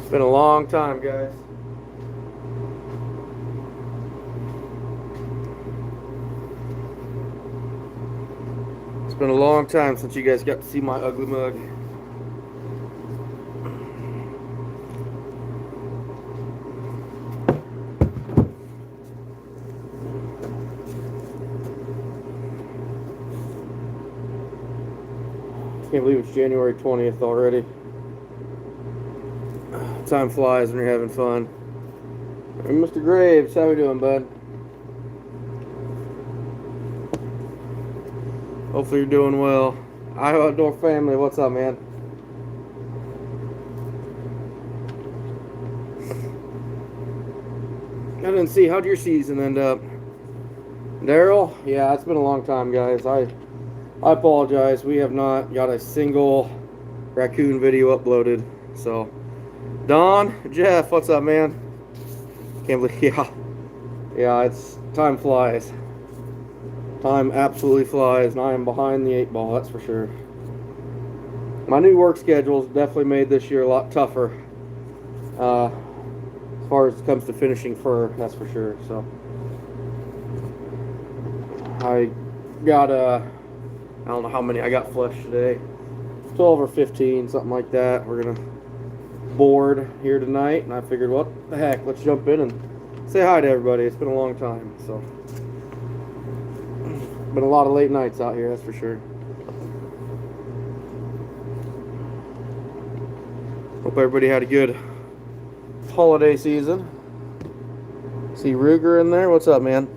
It's been a long time, guys. It's been a long time since you guys got to see my ugly mug. Can't believe it's January 20th already. Time flies when you're having fun. Hey, Mr. Graves, how we doing, bud? Hopefully you're doing well. Outdoor family, what's up, man? I didn't see, how'd your season end up? Daryl? Yeah, it's been a long time, guys. I apologize. We have not got a single raccoon video uploaded. So, Don, Jeff, what's up, man? Can't believe, yeah, it's time flies. Time absolutely flies, and I am behind the 8 ball, that's for sure. My new work schedule has definitely made this year a lot tougher. As far as it comes to finishing fur, that's for sure. So, I got I don't know how many I got flushed today. 12 or 15, something like that. We're gonna board here tonight, and I figured, what the heck, let's jump in and say hi to everybody. It's been a long time, so been a lot of late nights out here, that's for sure. Hope everybody had a good holiday season. See Ruger in there. What's up, man?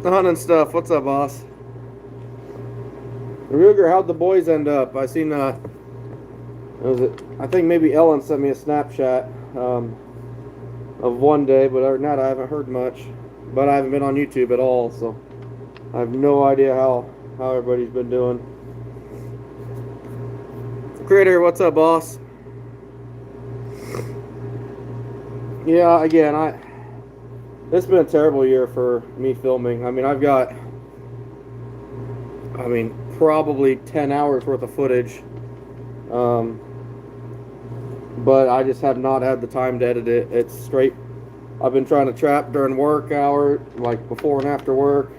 The hunting stuff. What's up, boss? Ruger, how'd the boys end up? I seen I think maybe Ellen sent me a snapshot of one day, but other than that, I haven't heard much. But I haven't been on YouTube at all, so I have no idea how everybody's been doing. Critter, what's up, boss? Yeah, again, it's been a terrible year for me filming. I mean, I've got probably 10 hours worth of footage. But I just have not had the time to edit it. It's straight. I've been trying to trap during work hour, like before and after work.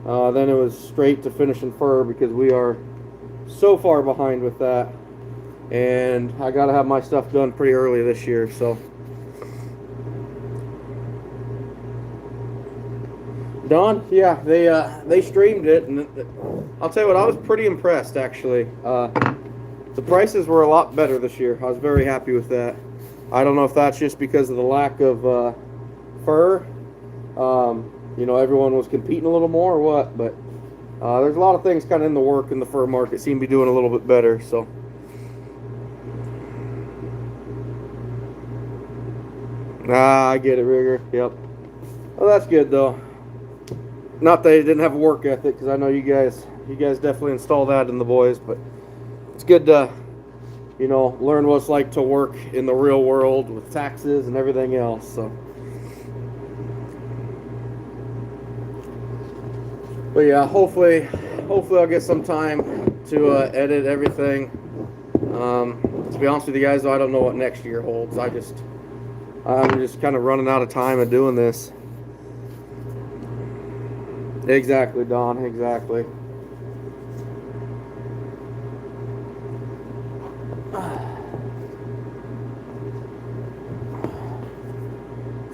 Then it was straight to finishing fur because we are so far behind with that. And I got to have my stuff done pretty early this year, so. Don, yeah, they streamed it, and I'll tell you what, I was pretty impressed actually. The prices were a lot better this year. I was very happy with that. I don't know if that's just because of the lack of fur. Everyone was competing a little more or what, but there's a lot of things kind of in the work in the fur market seem to be doing a little bit better. So, I get it, Rigger. Yep. Well, that's good though. Not that they didn't have a work ethic, because I know you guys definitely install that in the boys, but it's good to, learn what it's like to work in the real world with taxes and everything else. So, but yeah, hopefully I'll get some time to edit everything. To be honest with you guys, though, I don't know what next year holds. I'm just kind of running out of time and doing this. Exactly, Don. Exactly.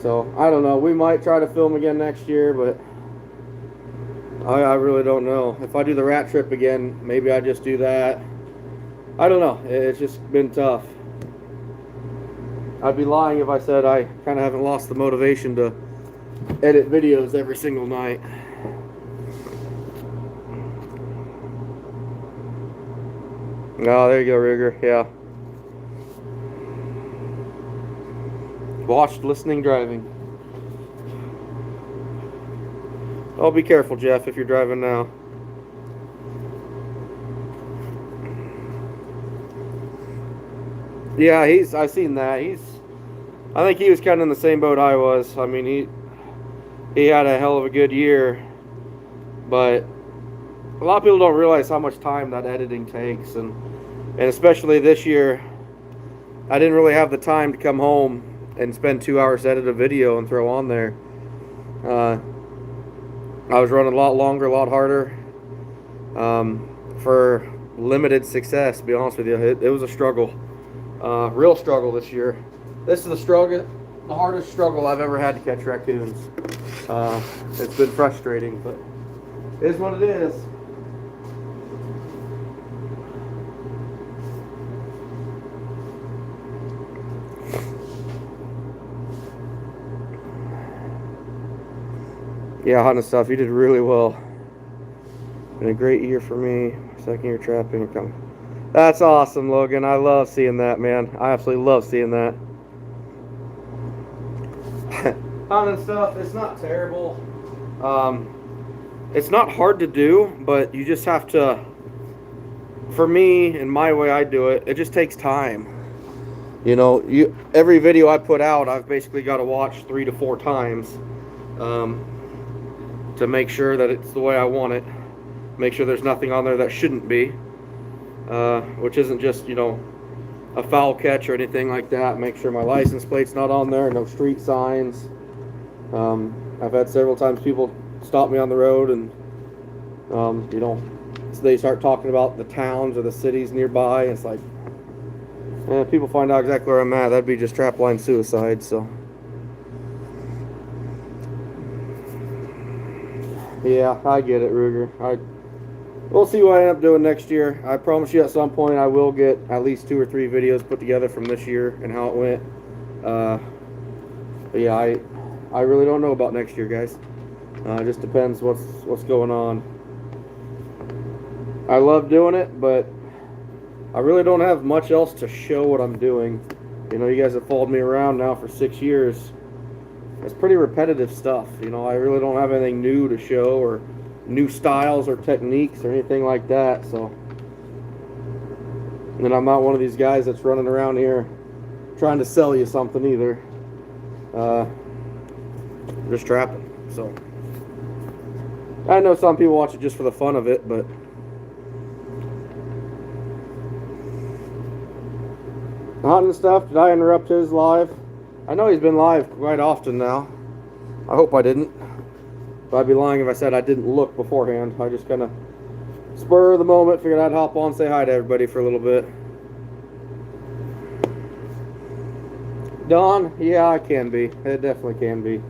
So, I don't know. We might try to film again next year, but I really don't know. If I do the rat trip again, maybe I just do that. I don't know. It's just been tough. I'd be lying if I said I kind of haven't lost the motivation to edit videos every single night. Oh, there you go, Rigger. Yeah. Watched, listening, driving. Oh, be careful, Jeff, if you're driving now. Yeah, I've seen that. I think he was kind of in the same boat I was. I mean, he had a hell of a good year, but a lot of people don't realize how much time that editing takes, and especially this year, I didn't really have the time to come home and spend 2 hours to edit a video and throw on there. I was running a lot longer, a lot harder, for limited success, to be honest with you. It was a struggle, real struggle this year. This is the hardest struggle I've ever had to catch raccoons. It's been frustrating, but it is what it is. Yeah, hunting stuff, you did really well. Been a great year for me. Second year trapping. That's awesome, Logan. I love seeing that, man. I absolutely love seeing that. Hunting stuff, it's not terrible. It's not hard to do, but you just have to, for me and my way I do it, it just takes time. You know, every video I put out, I've basically got to watch 3 to 4 times to make sure that it's the way I want it. Make sure there's nothing on there that shouldn't be, which isn't just, you know, a foul catch or anything like that. Make sure my license plate's not on there, no street signs. I've had several times people stop me on the road and, you know, so they start talking about the towns or the cities nearby. And it's like, people find out exactly where I'm at. That'd be just trapline suicide, so. Yeah, I get it, Ruger. We'll see what I end up doing next year. I promise you at some point I will get at least 2 or 3 videos put together from this year and how it went. But yeah, I really don't know about next year, guys. It just depends what's going on. I love doing it, but I really don't have much else to show what I'm doing. You know, you guys have followed me around now for 6 years. It's pretty repetitive stuff. You know, I really don't have anything new to show or new styles or techniques or anything like that. So, and I'm not one of these guys that's running around here trying to sell you something either. I'm just trapping. So I know some people watch it just for the fun of it, but hunting stuff. Did I interrupt his live? I know he's been live quite often now. I hope I didn't. But I'd be lying if I said I didn't look beforehand. I just kind of spur of the moment, figured I'd hop on, say hi to everybody for a little bit. Don? Yeah, I can be. It definitely can be.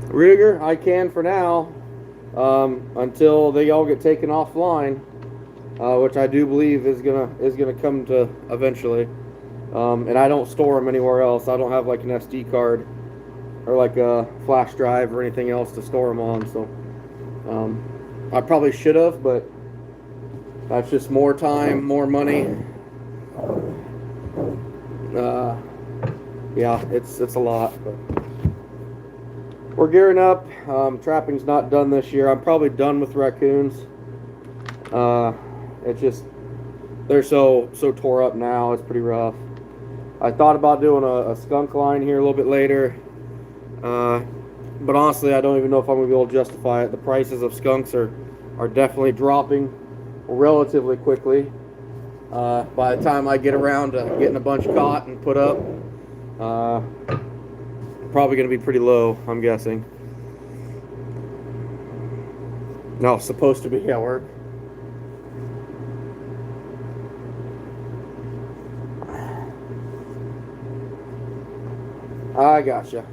Ruger, I can for now, until they all get taken offline, which I do believe is gonna come to eventually. And I don't store them anywhere else. I don't have like an SD card or like a flash drive or anything else to store them on. So I probably should have, but that's just more time, more money. Yeah, it's a lot, but we're gearing up. Trapping's not done this year. I'm probably done with raccoons. It's just, they're so tore up now. It's pretty rough. I thought about doing a skunk line here a little bit later. But honestly, I don't even know if I'm going to be able to justify it. The prices of skunks are definitely dropping relatively quickly. By the time I get around to getting a bunch caught and put up, probably going to be pretty low, I'm guessing. No, supposed to be at work. I gotcha.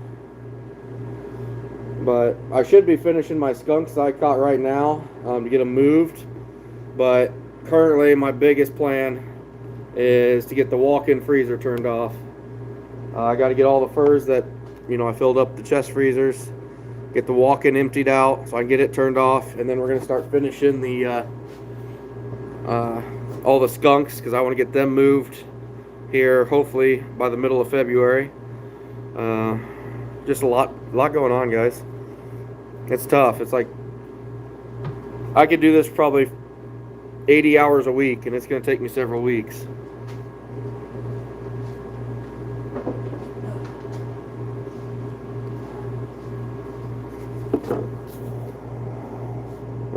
But I should be finishing my skunks I caught right now to get them moved. But currently my biggest plan is to get the walk-in freezer turned off. I got to get all the furs that, you know, I filled up the chest freezers, get the walk-in emptied out so I can get it turned off, and then we're going to start finishing the all the skunks because I want to get them moved here hopefully by the middle of February. Just a lot going on, guys. It's tough. It's like I could do this probably 80 hours a week and it's going to take me several weeks.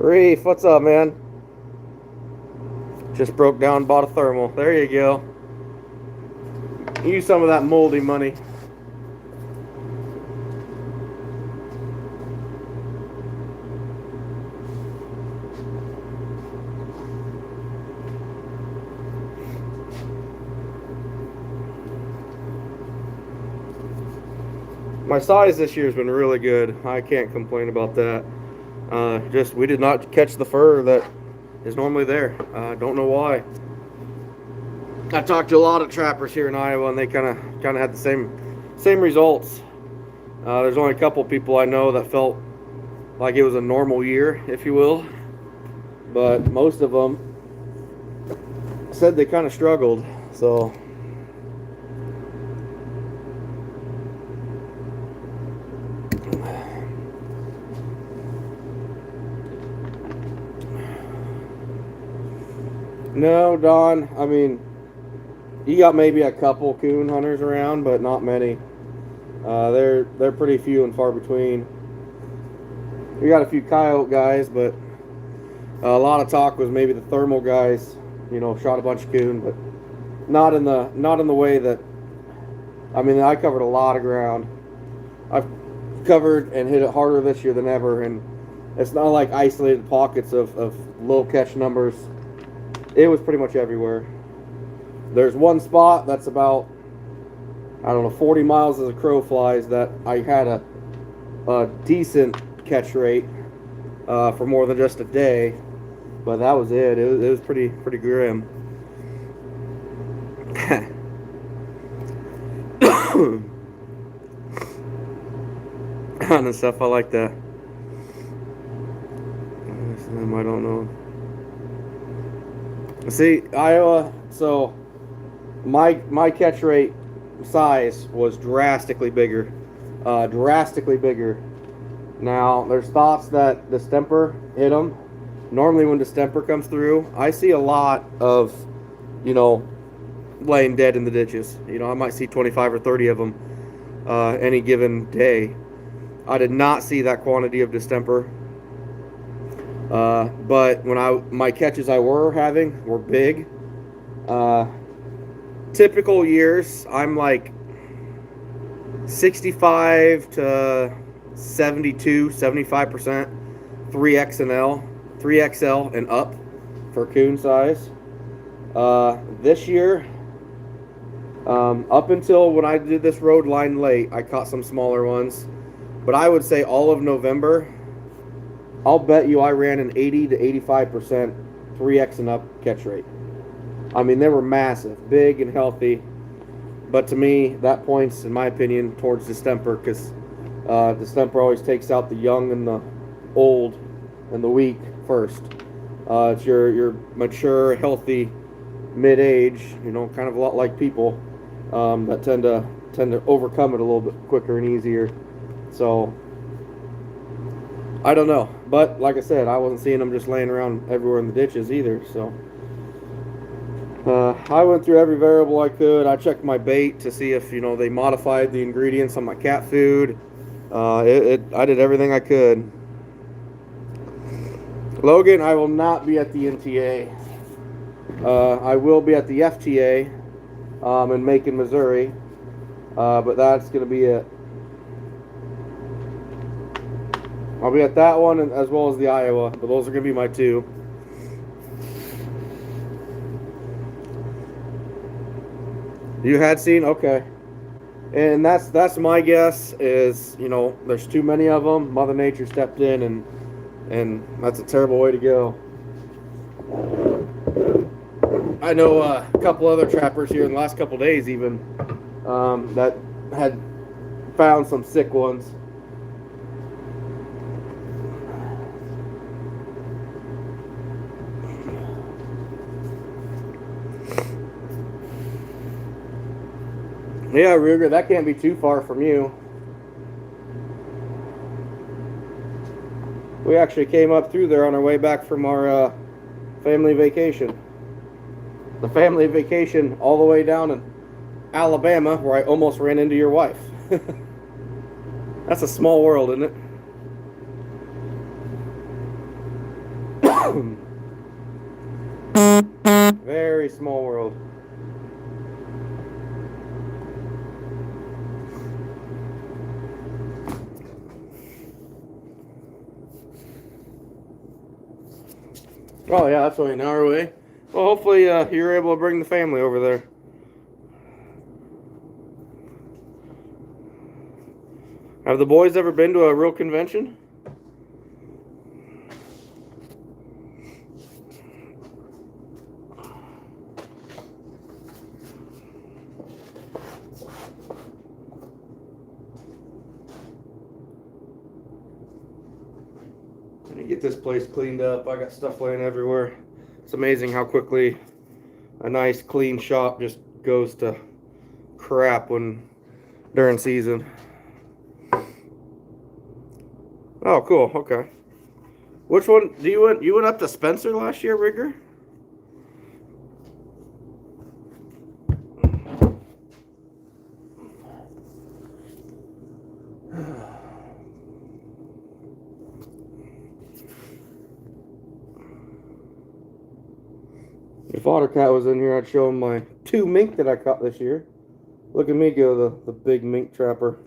Reef, what's up, man? Just broke down, bought a thermal. There you go. Use some of that moldy money. My size this year has been really good. I can't complain about that. Just we did not catch the fur that is normally there. Don't know why. I talked to a lot of trappers here in Iowa, and they kind of had the same results. There's only a couple people I know that felt like it was a normal year, if you will, but most of them said they kind of struggled. So. No, Don, I mean, you got maybe a couple coon hunters around, but not many. They're pretty few and far between. We got a few coyote guys, but a lot of talk was maybe the thermal guys, shot a bunch of coon, but not in the way that. I mean, I covered a lot of ground. I've covered and hit it harder this year than ever, and it's not like isolated pockets of low catch numbers. It was pretty much everywhere. There's one spot that's about, 40 miles as a crow flies that I had a decent catch rate for more than just a day, but that was it. It was pretty grim. And stuff, I like that. I don't know. See, Iowa, so my catch rate size was drastically bigger. Now, there's thoughts that distemper hit them. Normally when distemper comes through, I see a lot of, laying dead in the ditches. I might see 25 or 30 of them any given day. I did not see that quantity of distemper. But when my catches I were having were big. Typical years, I'm like 65 to 72, 75% 3XL and up for coon size. This year, up until when I did this road line late, I caught some smaller ones. But I would say all of November, I'll bet you I ran an 80 to 85% 3X and up catch rate. I mean, they were massive, big and healthy. But to me, that points, in my opinion, towards distemper, because distemper always takes out the young and the old and the weak first. It's your mature, healthy, mid-age, kind of a lot like people that tend to overcome it a little bit quicker and easier. So I don't know, but like I said, I wasn't seeing them just laying around everywhere in the ditches either. So I went through every variable I could. I checked my bait to see if they modified the ingredients on my cat food. I did everything I could. Logan, I will not be at the NTA. I will be at the FTA in Macon, Missouri, but that's going to be it. I'll be at that one as well as the Iowa, but those are going to be my two. You had seen? Okay. And that's my guess is, there's too many of them. Mother Nature stepped in, and that's a terrible way to go. I know a couple other trappers here in the last couple days even that had found some sick ones. Yeah, Ruger, that can't be too far from you. We actually came up through there on our way back from our family vacation. The family vacation all the way down in Alabama, where I almost ran into your wife. That's a small world, isn't it? very small world. Oh yeah, that's only an hour away. Well, hopefully you're able to bring the family over there. Have the boys ever been to a real convention? Let me get this place cleaned up. I got stuff laying everywhere. It's amazing how quickly a nice clean shop just goes to crap during season. Oh, cool. Okay. Which one do you went up to Spencer last year, Rigger? If Ottercat was in here, I'd show him my 2 mink that I caught this year. Look at me go, the big mink trapper.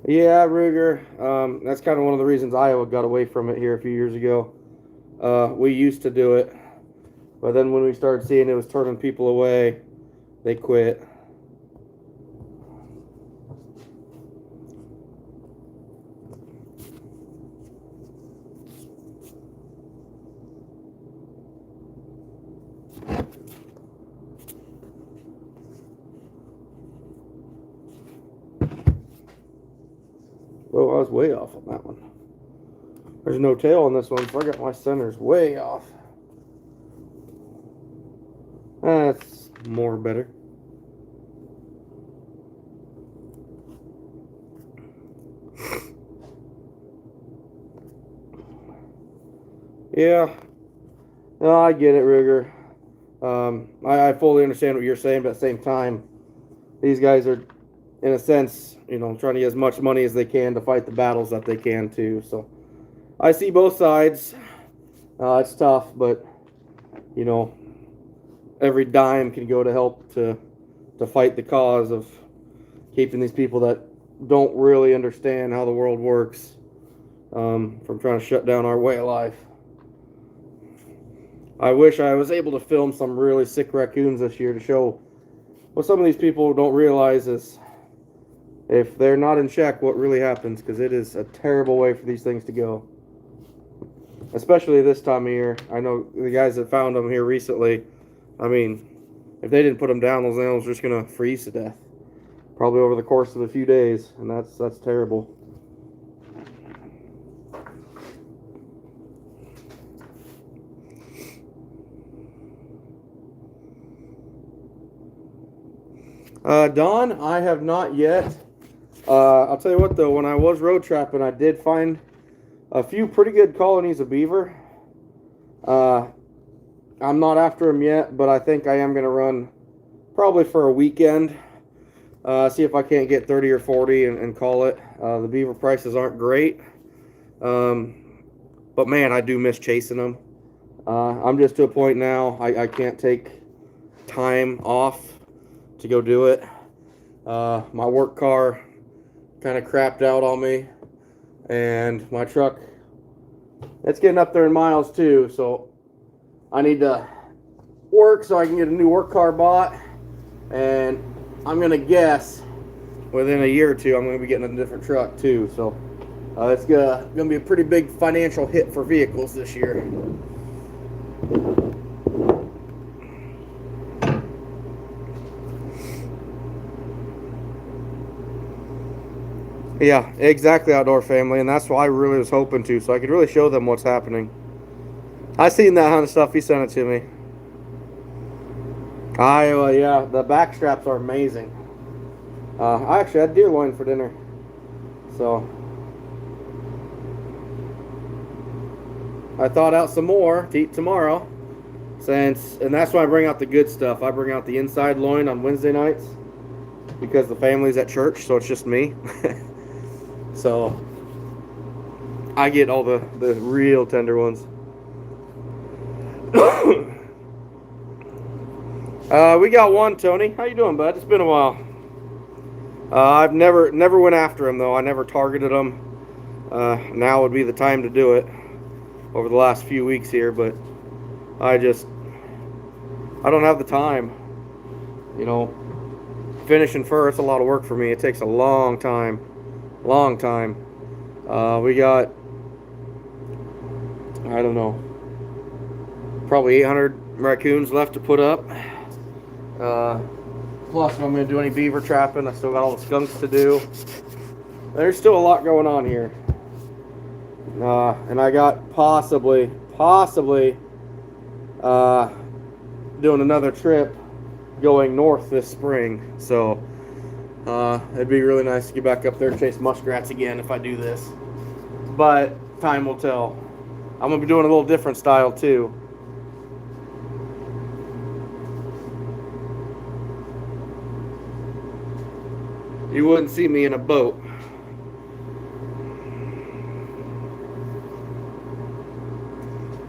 Yeah, Ruger. That's kind of one of the reasons Iowa got away from it here a few years ago. We used to do it, but then when we started seeing it was turning people away, they quit. Oh, I was way off on that one. There's no tail on this one, so I got my centers way off. That's more better. Yeah. No, I get it, Ruger. I fully understand what you're saying, but at the same time, these guys are, in a sense, trying to get as much money as they can to fight the battles that they can too. So I see both sides. It's tough, but every dime can go to help to fight the cause of keeping these people that don't really understand how the world works from trying to shut down our way of life. I wish I was able to film some really sick raccoons this year to show what some of these people don't realize is if they're not in check, what really happens, because it is a terrible way for these things to go. Especially this time of year. I know the guys that found them here recently, I mean, if they didn't put them down, those animals are just going to freeze to death. Probably over the course of a few days, and that's terrible. Don, I have not yet. I'll tell you what though, when I was road trapping, I did find a few pretty good colonies of beaver. I'm not after them yet, but I think I am going to run probably for a weekend. See if I can't get 30 or 40 and call it. The beaver prices aren't great. But man, I do miss chasing them. I'm just to a point now, I can't take time off to go do it. My work car kind of crapped out on me, and my truck, it's getting up there in miles too, so I need to work so I can get a new work car bought, and I'm gonna guess within a year or two I'm gonna be getting a different truck too, so it's gonna be a pretty big financial hit for vehicles this year. Yeah, exactly, Outdoor Family, and that's what I really was hoping to, so I could really show them what's happening. I seen that kind of stuff. He sent it to me. Iowa, yeah, the back straps are amazing. I actually had deer loin for dinner, so I thought out some more to eat tomorrow. And that's why I bring out the good stuff. I bring out the inside loin on Wednesday nights because the family's at church, so it's just me. So I get all the real tender ones. We got one, Tony. How you doing, bud? It's been a while. I've never went after him though. I never targeted him. Now would be the time to do it over the last few weeks here, but I don't have the time. You know, finishing fur, it's a lot of work for me. It takes a long time. We got, I don't know, probably 800 raccoons left to put up. Plus, if I'm going to do any beaver trapping, I still got all the skunks to do. There's still a lot going on here. And I got possibly doing another trip going north this spring. So it'd be really nice to get back up there and chase muskrats again if I do this. But time will tell. I'm going to be doing a little different style too. You wouldn't see me in a boat.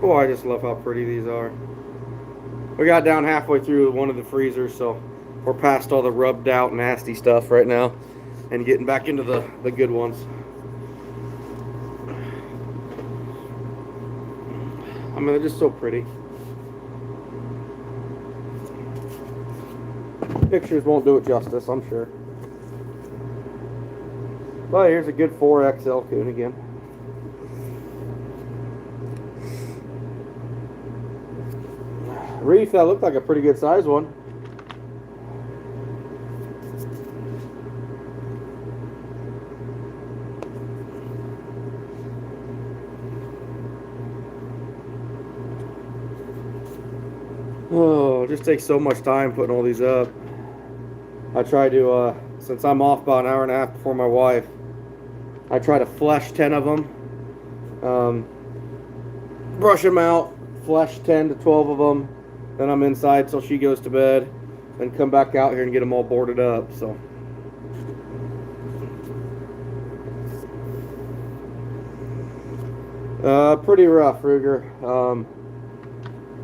Oh, I just love how pretty these are. We got down halfway through one of the freezers, so we're past all the rubbed out nasty stuff right now and getting back into the good ones. I mean, they're just so pretty. Pictures won't do it justice, I'm sure. Well, here's a good 4XL coon again. Reef, that looked like a pretty good size one. Oh, it just takes so much time putting all these up. I try to, since I'm off about an hour and a half before my wife, I try to flesh 10 of them, brush them out, flesh 10 to 12 of them, then I'm inside till she goes to bed, and come back out here and get them all boarded up. So pretty rough, Ruger.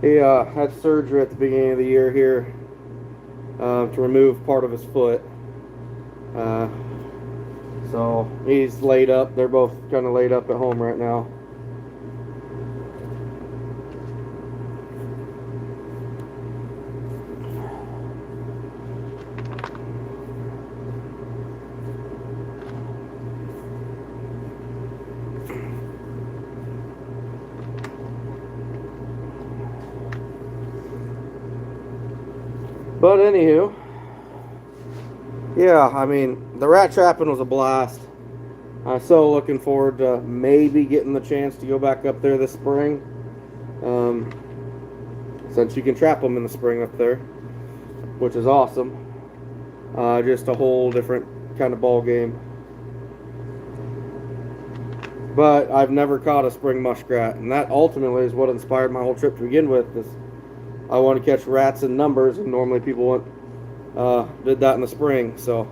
He had surgery at the beginning of the year here to remove part of his foot. So he's laid up. They're both kind of laid up at home right now. But anywho, yeah, I mean, the rat trapping was a blast. I'm so looking forward to maybe getting the chance to go back up there this spring. Since you can trap them in the spring up there, which is awesome. Just a whole different kind of ball game. But I've never caught a spring muskrat, and that ultimately is what inspired my whole trip to begin with. Is I want to catch rats in numbers, and normally people did that in the spring. So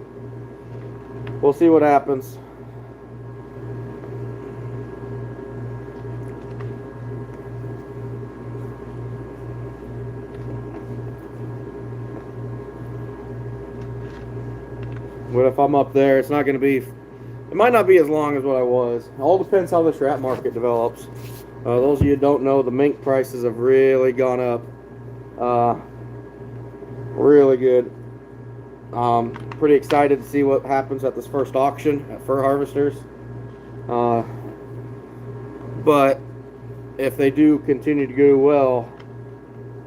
we'll see what happens. But if I'm up there, it's not going to be, it might not be as long as what I was. It all depends how this rat market develops. Those of you who don't know, the mink prices have really gone up. Really good. Pretty excited to see what happens at this first auction at Fur Harvesters. But if they do continue to go well,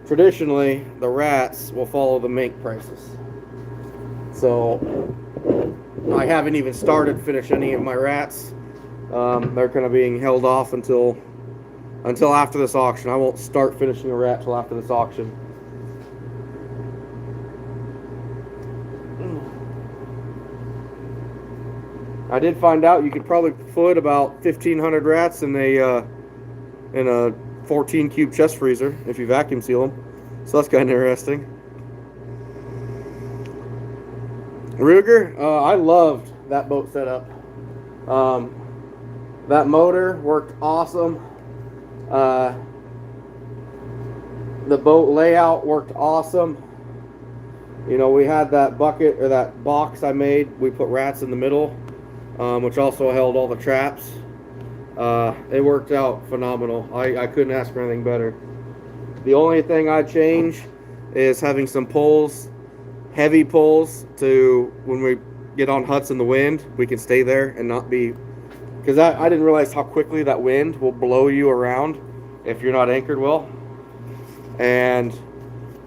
traditionally the rats will follow the mink prices. So I haven't even started to finish any of my rats. They're kind of being held off until after this auction. I won't start finishing a rat till after this auction. I did find out you could probably put about 1,500 rats in a 14 cube chest freezer if you vacuum seal them. So that's kind of interesting. Ruger, I loved that boat setup. That motor worked awesome. Uh, the boat layout worked awesome. You know, we had that bucket or that box I made. We put rats in the middle, which also held all the traps. It worked out phenomenal. I couldn't ask for anything better. The only thing I'd change is having some poles, heavy poles, to when we get on huts in the wind, we can stay there and not be, because I didn't realize how quickly that wind will blow you around if you're not anchored well. And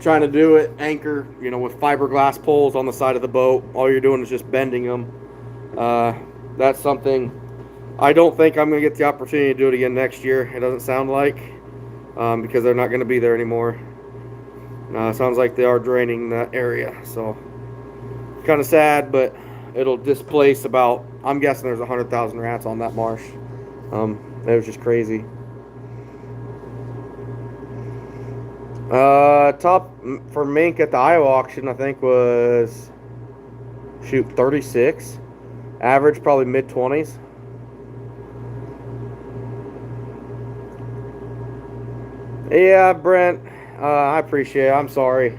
trying to do it anchor, you know, with fiberglass poles on the side of the boat, all you're doing is just bending them. That's something I don't think I'm going to get the opportunity to do it again next year. It doesn't sound like, because they're not going to be there anymore. It sounds like they are draining that area, so kind of sad, but it'll displace about, I'm guessing there's 100,000 rats on that marsh. It was just crazy. Top for mink at the Iowa auction, I think, was, shoot, 36. Average probably mid-20s. Yeah, Brent, I appreciate it. I'm sorry.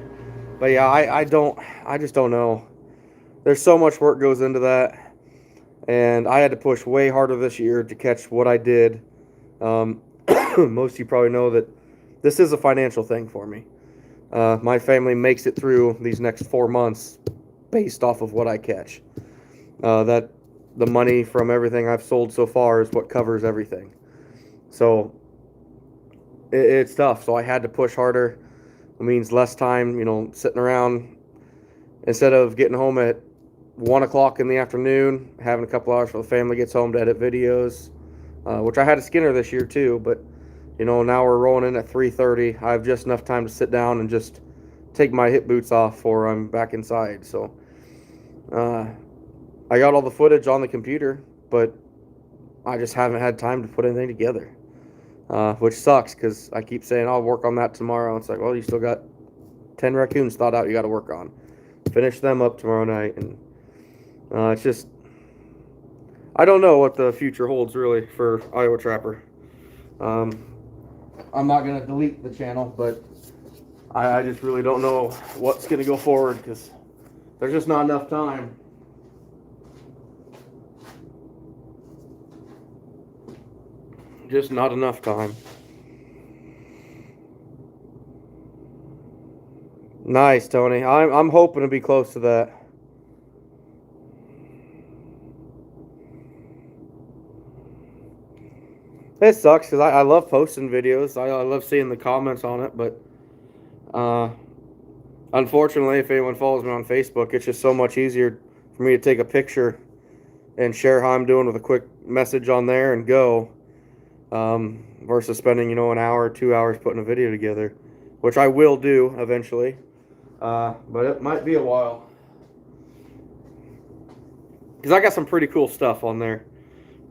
But yeah, I just don't know. There's so much work goes into that. And I had to push way harder this year to catch what I did. Most of you probably know that this is a financial thing for me. My family makes it through these next 4 months based off of what I catch. That the money from everything I've sold so far is what covers everything. So it's tough. So I had to push harder. It means less time, you know, sitting around. Instead of getting home at 1 o'clock in the afternoon, having a couple hours before the family gets home to edit videos, which I had a Skinner this year too, but you know, now we're rolling in at 3:30. I have just enough time to sit down and just take my hip boots off before I'm back inside. So I got all the footage on the computer, but I just haven't had time to put anything together, which sucks because I keep saying I'll work on that tomorrow. It's like, well, you still got 10 raccoons thought out you got to work on. Finish them up tomorrow night, and it's just, I don't know what the future holds really for Iowa Trapper. I'm not going to delete the channel, but I just really don't know what's going to go forward because there's just not enough time. Just not enough time. Nice, Tony. I'm hoping to be close to that. It sucks because I love posting videos. I love seeing the comments on it, but unfortunately, if anyone follows me on Facebook, it's just so much easier for me to take a picture and share how I'm doing with a quick message on there and go, versus spending, you know, an hour or 2 hours putting a video together, which I will do eventually, but it might be a while because I got some pretty cool stuff on there.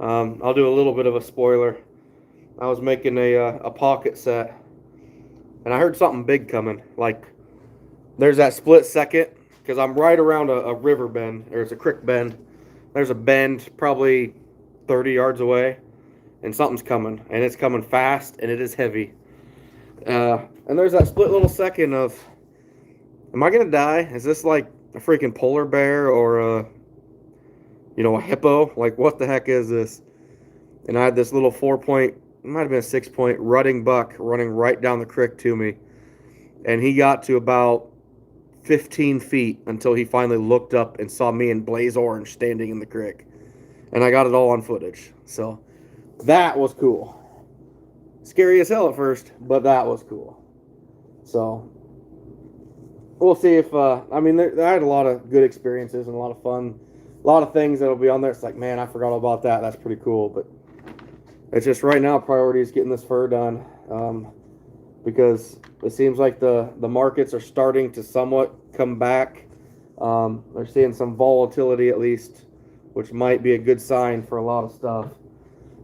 I'll do a little bit of a spoiler. I was making a pocket set, and I heard something big coming. Like, there's that split second, because I'm right around a river bend, or it's a creek bend. There's a bend probably 30 yards away, and something's coming, and it's coming fast, and it is heavy. And there's that split little second of, am I gonna die? Is this like a freaking polar bear or a, you know, a hippo? Like, what the heck is this? And I had this little 4-point, it might have been a 6-point rutting buck running right down the creek to me. And he got to about 15 feet until he finally looked up and saw me in blaze orange standing in the creek. And I got it all on footage. So that was cool. Scary as hell at first, but that was cool. So we'll see if, I mean, I had a lot of good experiences and a lot of fun. A lot of things that'll be on there. It's like, man, I forgot about that. That's pretty cool. But it's just right now, priority is getting this fur done, because it seems like the markets are starting to somewhat come back. They're seeing some volatility at least, which might be a good sign for a lot of stuff.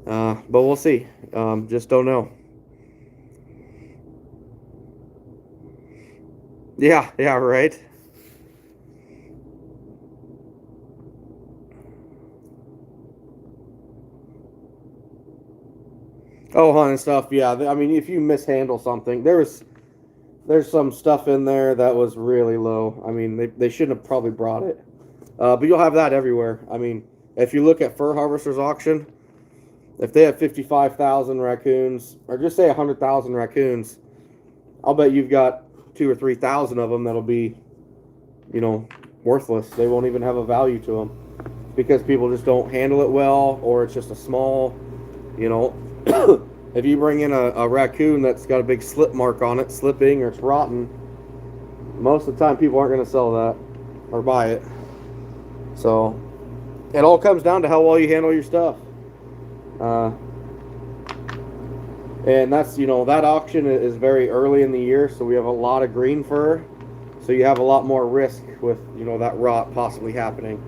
But we'll see. Just don't know. Yeah, right. Oh, hunting stuff. Yeah, I mean, if you mishandle something, there's some stuff in there that was really low. I mean, they shouldn't have probably brought it. But you'll have that everywhere. I mean, if you look at Fur Harvesters auction, if they have 55,000 raccoons, or just say 100,000 raccoons, I'll bet you've got 2 or 3,000 of them that'll be, you know, worthless. They won't even have a value to them because people just don't handle it well, or it's just a small, you know. If you bring in a raccoon that's got a big slip mark on it, slipping or it's rotten, most of the time people aren't going to sell that or buy it. So it all comes down to how well you handle your stuff. And that's, you know, that auction is very early in the year, so we have a lot of green fur. So you have a lot more risk with, you know, that rot possibly happening.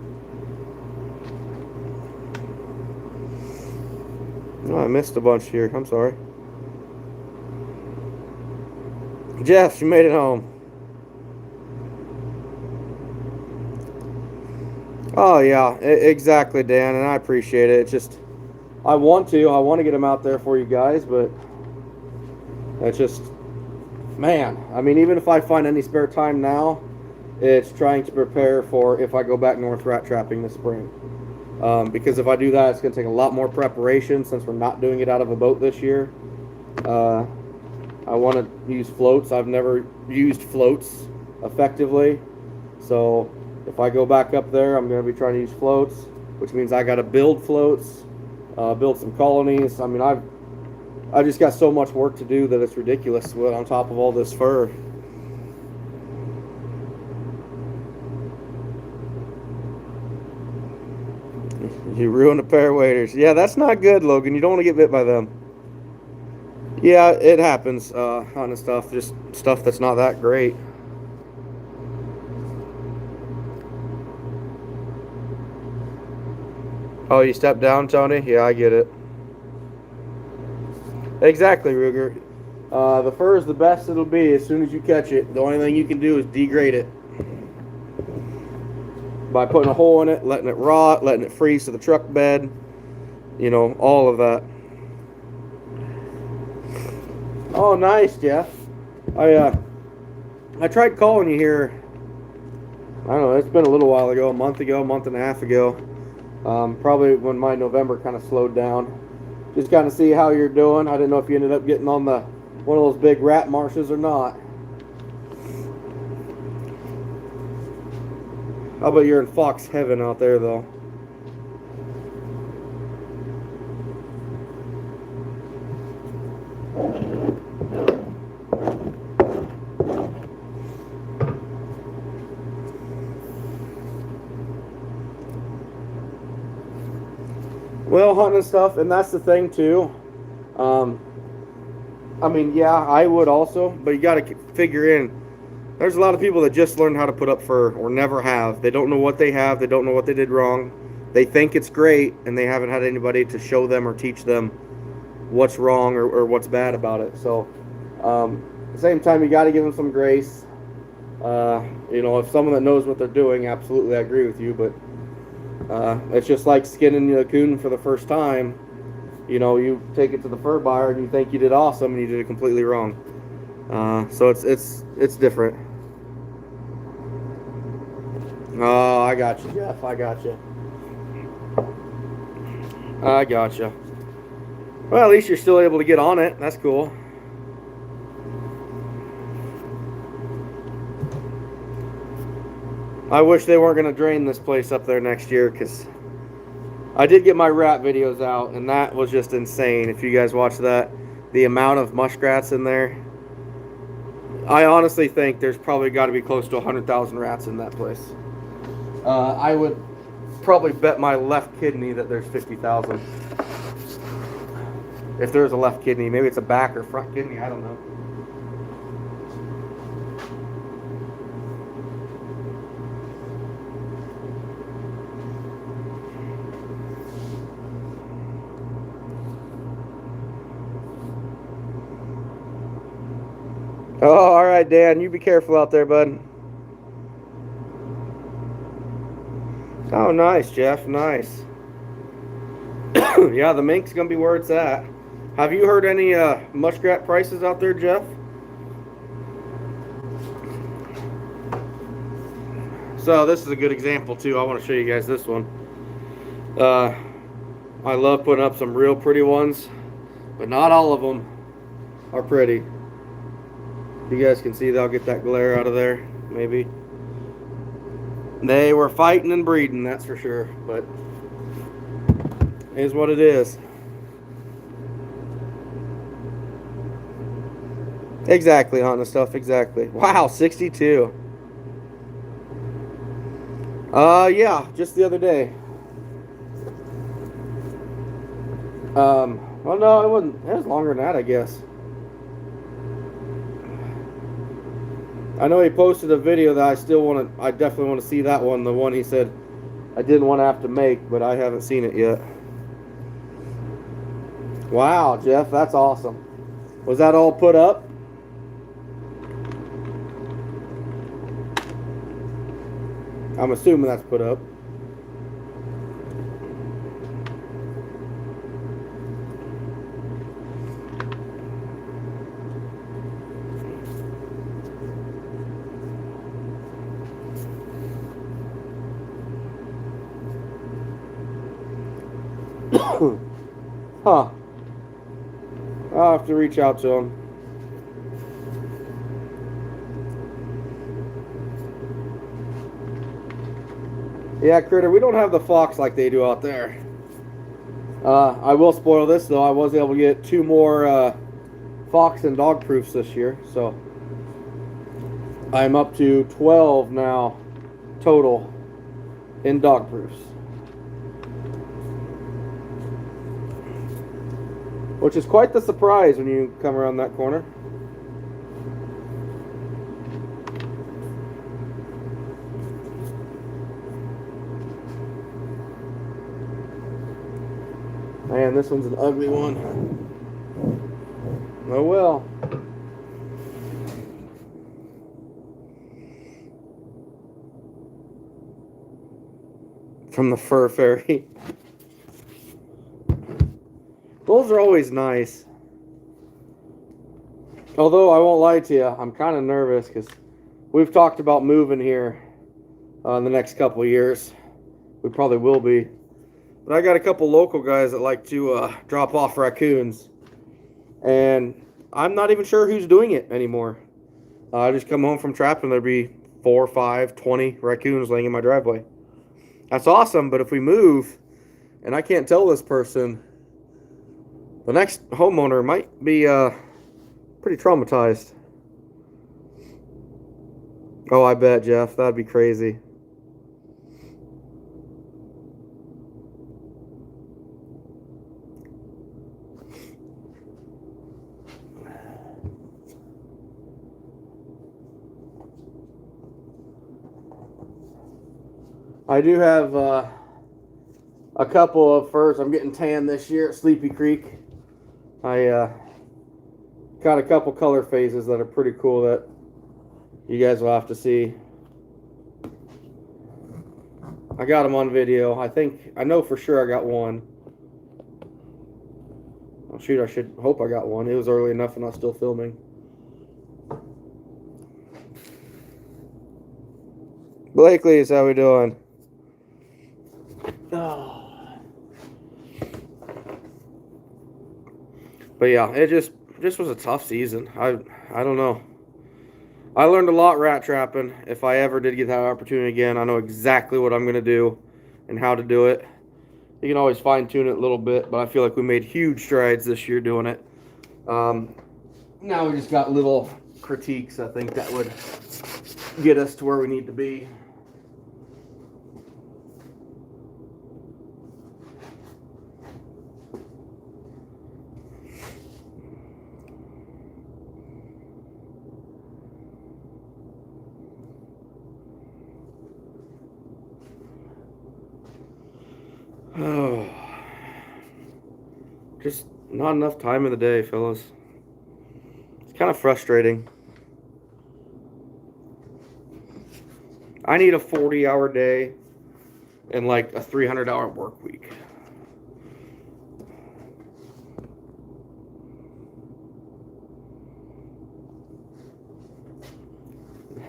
Oh, I missed a bunch here. I'm sorry. Jeff, you made it home. Oh, yeah, exactly, Dan, and I appreciate it. It's just, I want to get them out there for you guys, but it's just, man, I mean, even if I find any spare time now, it's trying to prepare for if I go back north rat trapping this spring. Because if I do that, it's going to take a lot more preparation since we're not doing it out of a boat this year. I want to use floats. I've never used floats effectively. So if I go back up there, I'm going to be trying to use floats, which means I got to build floats, build some colonies. I mean, I just got so much work to do that it's ridiculous on top of all this fur. You ruined a pair of waders. Yeah, that's not good, Logan. You don't want to get bit by them. Yeah, it happens. Hunting stuff, just stuff that's not that great. Oh, you stepped down, Tony? Yeah, I get it. Exactly, Ruger. The fur is the best it'll be as soon as you catch it. The only thing you can do is degrade it by putting a hole in it, letting it rot, letting it freeze to the truck bed, you know, all of that. Oh, nice, Jeff. I tried calling you here. I don't know, it's been a little while ago, a month and a half ago. Probably when my November kind of slowed down. Just kind of see how you're doing. I didn't know if you ended up getting on the one of those big rat marshes or not. How about you're in fox heaven out there, though? Well, hunting stuff, and that's the thing too. I mean, yeah, I would also, but you got to figure in. There's a lot of people that just learned how to put up fur or never have. They don't know what they have. They don't know what they did wrong. They think it's great, and they haven't had anybody to show them or teach them what's wrong or what's bad about it. So, at the same time, you got to give them some grace. You know, if someone that knows what they're doing, absolutely, I agree with you. But it's just like skinning a coon for the first time. You know, you take it to the fur buyer and you think you did awesome, and you did it completely wrong. So it's different. Oh, I got you, Jeff. I got you. I got you. Well, at least you're still able to get on it. That's cool. I wish they weren't going to drain this place up there next year, because I did get my rat videos out, and that was just insane. If you guys watch that, the amount of muskrats in there. I honestly think there's probably got to be close to 100,000 rats in that place. I would probably bet my left kidney that there's 50,000. If there's a left kidney, maybe it's a back or front kidney, I don't know. Oh, all right, Dan. You be careful out there, bud. Oh, nice, Jeff. Nice. Yeah, the mink's going to be where it's at. Have you heard any muskrat prices out there, Jeff? So this is a good example too. I want to show you guys this one. I love putting up some real pretty ones, but not all of them are pretty. You guys can see they'll get that glare out of there, maybe. They were fighting and breeding, that's for sure, but it is what it is. Exactly, hunting stuff, exactly. Wow, 62. Yeah, just the other day. Well, no, it wasn't. It was longer than that, I guess. I know he posted a video that I definitely want to see that one. The one he said I didn't want to have to make, but I haven't seen it yet. Wow, Jeff, that's awesome. Was that all put up? I'm assuming that's put up. Huh. I'll have to reach out to him. Yeah, Critter, we don't have the fox like they do out there. I will spoil this, though. I was able to get 2 more fox and dog proofs this year, so I'm up to 12 now total in dog proofs. Which is quite the surprise when you come around that corner. Man, this one's an ugly one. Oh well. From the Fur Fairy. Those are always nice. Although I won't lie to you, I'm kind of nervous because we've talked about moving here in the next couple of years. We probably will be. But I got a couple local guys that like to drop off raccoons. And I'm not even sure who's doing it anymore. I just come home from trapping, there'll be 4, 5, 20 raccoons laying in my driveway. That's awesome, but if we move and I can't tell this person, the next homeowner might be pretty traumatized. Oh, I bet, Jeff. That'd be crazy. I do have a couple of furs. I'm getting tan this year at Sleepy Creek. I got a couple color phases that are pretty cool that you guys will have to see. I got them on video. I know for sure I got one. Oh shoot, I hope I got one. It was early enough and I'm still filming. Blakely, how we doing? Oh. But yeah, it just was a tough season. I don't know. I learned a lot rat trapping. If I ever did get that opportunity again, I know exactly what I'm going to do and how to do it. You can always fine tune it a little bit, but I feel like we made huge strides this year doing it. Now we just got little critiques, I think, that would get us to where we need to be. Oh, just not enough time in the day, fellas. It's kind of frustrating. I need a 40-hour day and like a 300-hour work week.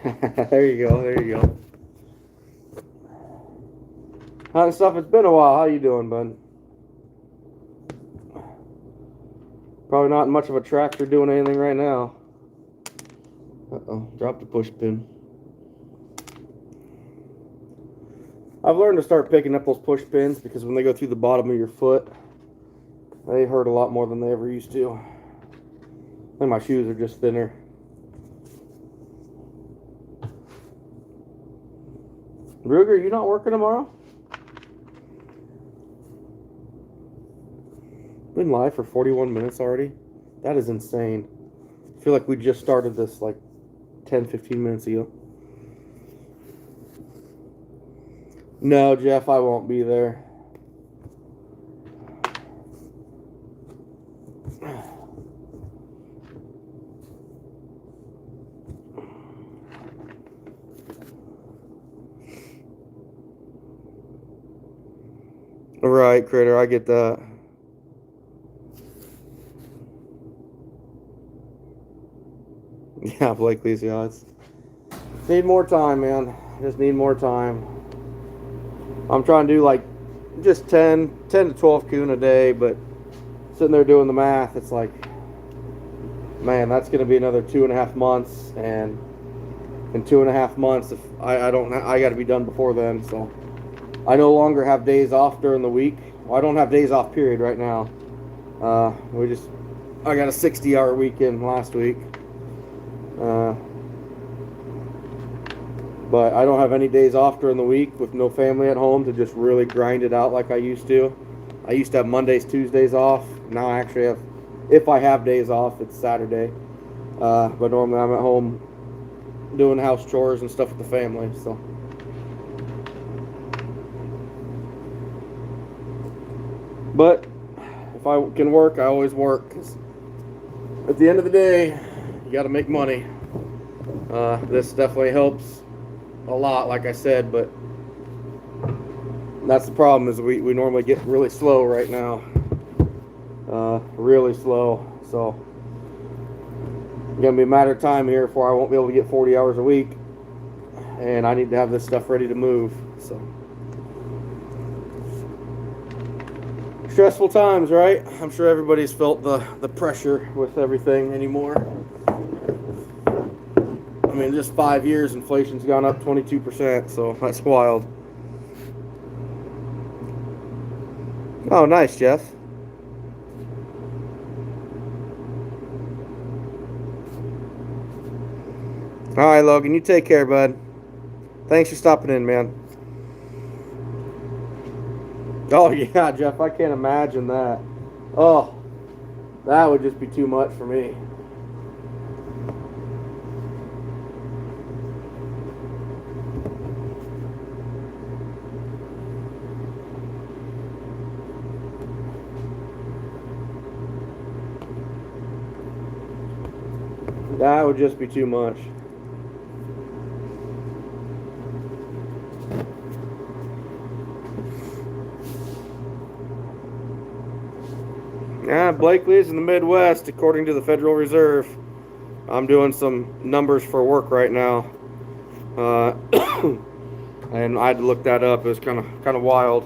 There you go. There you go. Hot stuff. It's been a while. How you doing, bud? Probably not much of a tractor doing anything right now. Uh-oh. Dropped the push pin. I've learned to start picking up those push pins because when they go through the bottom of your foot, they hurt a lot more than they ever used to. I think my shoes are just thinner. Ruger, you not working tomorrow? Been live for 41 minutes already? That is insane. I feel like we just started this like 10-15 minutes ago. No, Jeff, I won't be there. Right, Critter, I get that. Yeah, Blakely's, yeah, it's need more time, man. Just need more time. I'm trying to do like just 10 to 12 coon a day, but sitting there doing the math, it's like, man, that's going to be another 2.5 months, and in 2.5 months, if I got to be done before then. So I no longer have days off during the week. Well, I don't have days off period right now. I got a 60-hour weekend last week. But I don't have any days off during the week with no family at home to just really grind it out like I used to. I used to have Mondays, Tuesdays off. Now I actually have, if I have days off, it's Saturday. But normally I'm at home doing house chores and stuff with the family. So, but if I can work, I always work. 'Cause at the end of the day, you got to make money. This definitely helps a lot, like I said, but that's the problem is we normally get really slow right now. Really slow. So it's going to be a matter of time here before I won't be able to get 40 hours a week. And I need to have this stuff ready to move. So stressful times, right? I'm sure everybody's felt the pressure with everything anymore. I mean, just 5 years, inflation's gone up 22%, so that's wild. Oh, nice, Jeff. All right, Logan, you take care, bud. Thanks for stopping in, man. Oh, yeah, Jeff, I can't imagine that. Oh, that would just be too much for me. That would just be too much. Yeah, Blakely's in the Midwest, according to the Federal Reserve. I'm doing some numbers for work right now, and I had to look that up. It was kind of wild.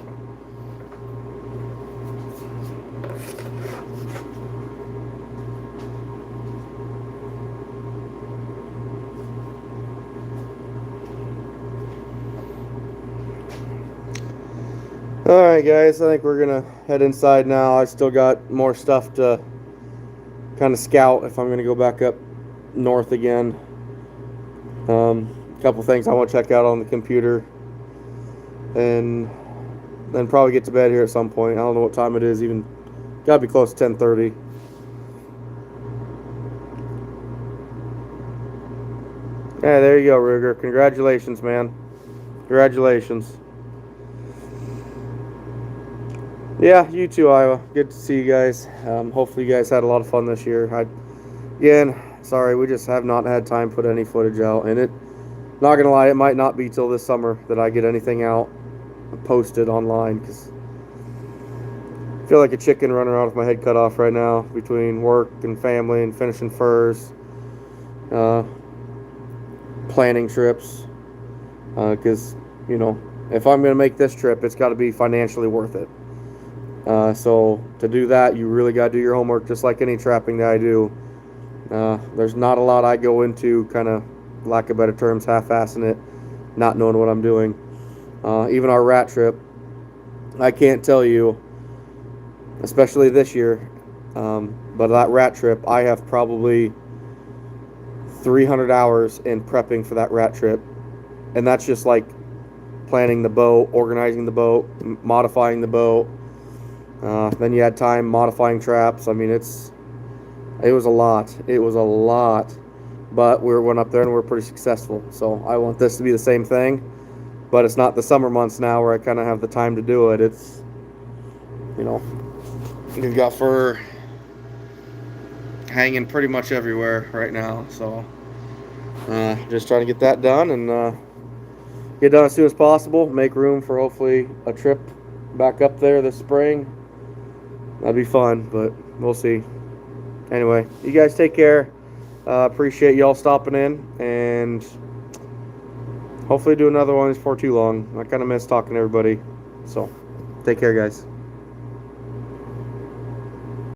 Alright guys, I think we're gonna head inside now. I still got more stuff to kind of scout if I'm gonna go back up north again. A couple things I want to check out on the computer, and then probably get to bed here at some point. I don't know what time it is, even gotta be close to 10:30. Yeah, there you go, Ruger. Congratulations, man. Congratulations. Yeah, you too, Iowa. Good to see you guys. Hopefully you guys had a lot of fun this year. Again, sorry, we just have not had time to put any footage out. And not going to lie, it might not be till this summer that I get anything out posted online. Because I feel like a chicken running around with my head cut off right now between work and family and finishing furs. planning trips, because you know, if I'm gonna make this trip, it's got to be financially worth it. So to do that, you really got to do your homework, just like any trapping that I do. There's not a lot I go into, kind of, lack of better terms, half-assing it, not knowing what I'm doing. Even our rat trip, I can't tell you, especially this year, but that rat trip, I have probably 300 hours in prepping for that rat trip. And that's just like planning the boat, organizing the boat, modifying the boat. Then you had time modifying traps. I mean, it was a lot. It was a lot. But we went up there and we were pretty successful. So I want this to be the same thing. But it's not the summer months now where I kind of have the time to do it. It's, you know, you've got fur hanging pretty much everywhere right now. So just trying to get that done and get done as soon as possible. Make room for hopefully a trip back up there this spring. That'd be fun, but we'll see. Anyway, you guys take care. Appreciate y'all stopping in, and hopefully do another one before too long. I kind of miss talking to everybody. So, take care, guys.